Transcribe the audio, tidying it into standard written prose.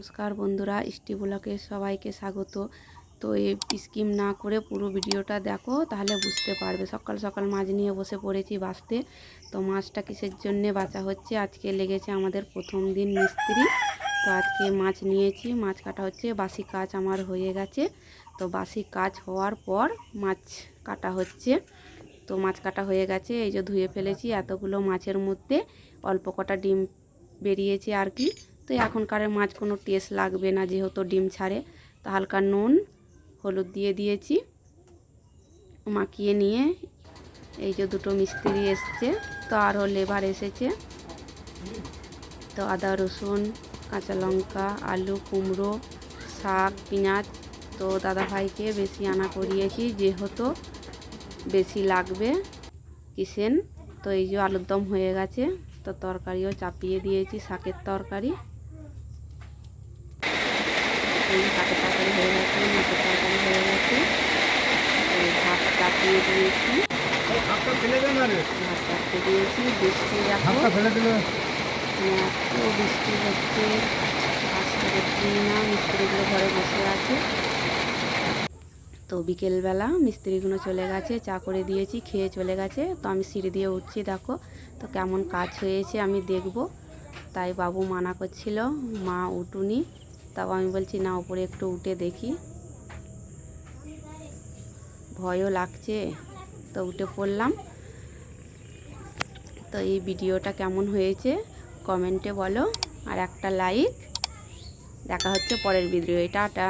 নমস্কার বন্ধুরা, ইষ্টি ব্লগে সবাইকে স্বাগত। তো এই স্কিম না করে পুরো ভিডিওটা দেখো, তাহলে বুঝতে পারবে। সকাল সকাল মাছ নিয়ে বসে পড়েছি বাছতে। তো মাছটা কিসের জন্যে বাছা হচ্ছে, আজকে লেগেছে আমাদের প্রথম দিন মিস্ত্রি। তো আজকে মাছ নিয়েছি, মাছ কাটা হচ্ছে। বাসি কাজ আমার হয়ে গেছে, তো বাসি কাজ হওয়ার পর মাছ কাটা হচ্ছে। তো মাছ কাটা হয়ে গেছে, এই যে ধুয়ে ফেলেছি। এতগুলো মাছের মধ্যে অল্প কটা ডিম বেরিয়েছে আর কি। তো এখনকার মাছ কোনো টেস্ট লাগবে না, যেহেতু ডিম ছাড়ে। তো হালকা নুন হলুদ দিয়ে দিয়েছি, মাখিয়ে নিয়ে এই যে দুটো মিস্ত্রি এসছে, তো আরও লেবার এসেছে। তো আদা রসুন কাঁচা লঙ্কা আলু কুমড়ো শাক পেঁয়াজ, তো দাদা ভাইকে বেশি আনা করিয়েছি, যেহেতু বেশি লাগবে কিসেন। তো এই যে আলুর দম হয়ে গেছে, তো তরকারিও চাপিয়ে দিয়েছি, শাকের তরকারি। এই শাকের তরকারি হয়ে গেছে, মাছের তরকারি হয়ে গেছে। ভাত চাপিয়ে দিয়েছি, ভাত চাপিয়ে দিয়েছি। বৃষ্টি দেখো, এত বৃষ্টি হচ্ছে, কাজটা করছি না। মিস্ত্রিগুলো ঘরে বসে আছে। তো বিকেলবেলা মিস্ত্রিগুলো চলে গেছে, চা করে দিয়েছি, খেয়ে চলে গেছে। তো আমি সিঁড়ি দিয়ে উঠছি, দেখো তো কেমন কাজ হয়েছে আমি দেখব। তাই বাবু মানা করছিল, মা উঠুনি। তাও আমি বলছি না, উপরে একটু উঠে দেখি, ভয়ও লাগছে। তো উঠে পড়লাম। তো এই ভিডিওটা কেমন হয়েছে কমেন্টে বলো, আর একটা লাইক। দেখা হচ্ছে পরের ভিডিও। টাটা।